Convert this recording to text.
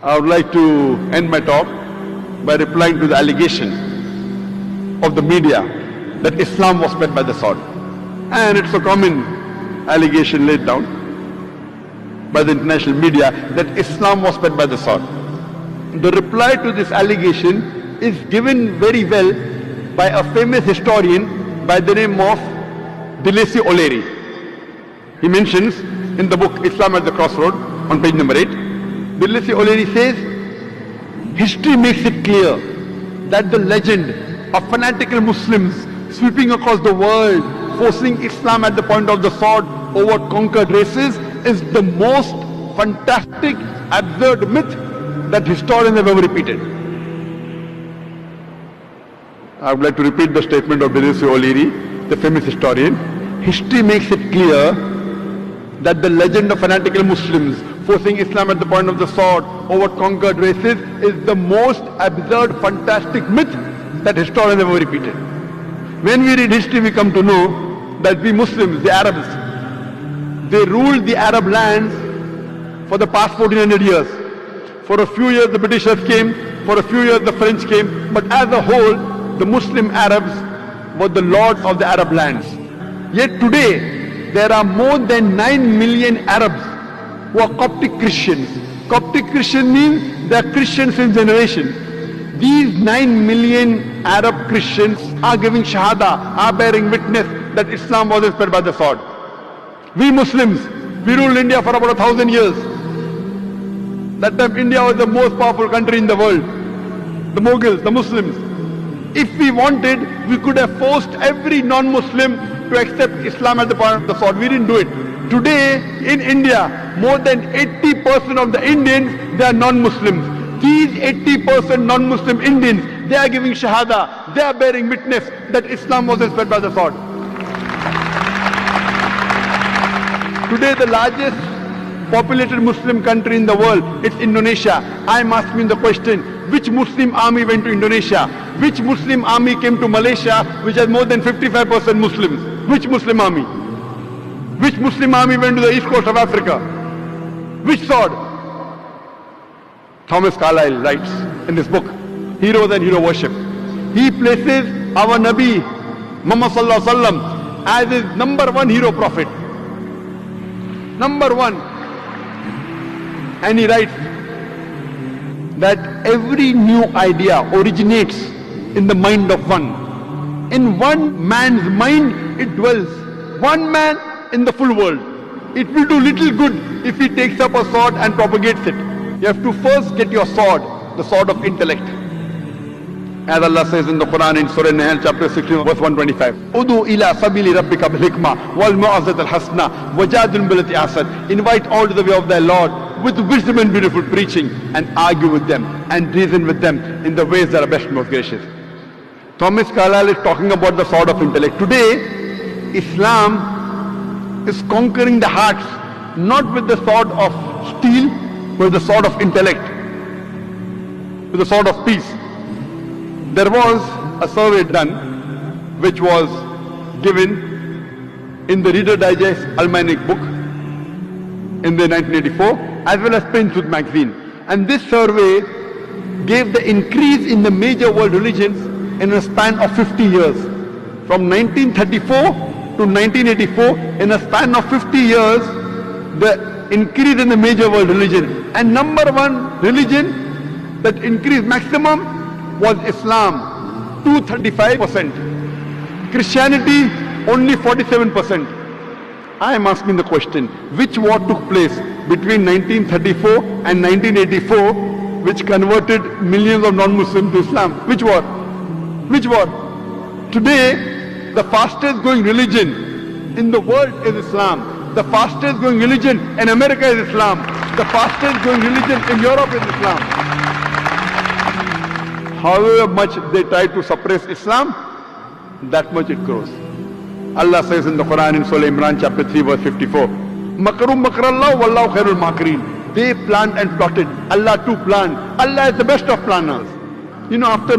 I would like to end my talk by replying to the allegation of the media that Islam was spread by the sword. And it's a common allegation laid down by the international media that Islam was spread by the sword. The reply to this allegation is given very well by a famous historian by the name of Delisi O'Leary. He mentions in the book Islam at the Crossroad on page number 8, Delisi O'Leary says, history makes it clear that the legend of fanatical Muslims sweeping across the world, forcing Islam at the point of the sword over conquered races is the most fantastic, absurd myth that historians have ever repeated. I would like to repeat the statement of Delisi O'Leary, the famous historian. History makes it clear that the legend of fanatical Muslims forcing Islam at the point of the sword over conquered races is the most absurd, fantastic myth that historians have ever repeated. When we read history, we come to know that we Muslims, the Arabs, they ruled the Arab lands for the past 1400 years. For a few years the Britishers came, for a few years the French came, but as a whole, the Muslim Arabs were the lords of the Arab lands. Yet today, there are more than 9 million Arabs who are Coptic Christians. Coptic Christian means they are Christians in generation. These 9 million Arab Christians are giving Shahada, are bearing witness that Islam was spread by the sword. We Muslims, we ruled India for about 1,000 years. That time India was the most powerful country in the world. The Mughals, the Muslims. If we wanted, we could have forced every non-Muslim to accept Islam at the point of the sword. We didn't do it. Today, in India, more than 80% of the Indians, they are non-Muslims. These 80% non-Muslim Indians, they are giving Shahada, they are bearing witness that Islam was spread by the sword. Today, the largest populated Muslim country in the world, it's Indonesia. I'm asking the question, which Muslim army went to Indonesia? Which Muslim army came to Malaysia, which has more than 55% Muslims? Which Muslim army? Which Muslim army went to the east coast of Africa? Which sword? Thomas Carlyle writes in his book, Heroes and Hero Worship. He places our Nabi, Muhammad Sallallahu Alaihi Wasallam, as his number one hero prophet. Number one. And he writes that every new idea originates in the mind of one. In one man's mind it dwells. One man in the full world. It will do little good if he takes up a sword and propagates it. You have to first get your sword, the sword of intellect. As Allah says in the Quran in Surah Nahl chapter 16 verse 125. Udu ila sabili rabbika bil hikmah wal mu'azzat al hasna wajadil billati ahsan. Invite all to the way of thy Lord with wisdom and beautiful preaching, and argue with them and reason with them in the ways that are best and most gracious. Thomas Carlyle is talking about the sword of intellect. Today, Islam is conquering the hearts not with the sword of steel, but with the sword of intellect, with the sword of peace. There was a survey done which was given in the Reader Digest Almanac book in the 1984 as well as Pensuit magazine. And this survey gave the increase in the major world religions in a span of 50 years. From 1934 to 1984, in a span of 50 years, the increase in the major world religion. And number one religion that increased maximum was Islam, 235%. Christianity, only 47%. I am asking the question, which war took place between 1934 and 1984 which converted millions of non-Muslims to Islam? Which war? Which war? Today, the fastest growing religion in the world is Islam. The fastest growing religion in America is Islam. The fastest growing religion in Europe is Islam. However much they try to suppress Islam, that much it grows. Allah says in the Quran in Surah Imran chapter 3 verse 54, Makarum makarallah wallahu khairul makirin. They planned and plotted. Allah too planned. Allah is the best of planners. You know, after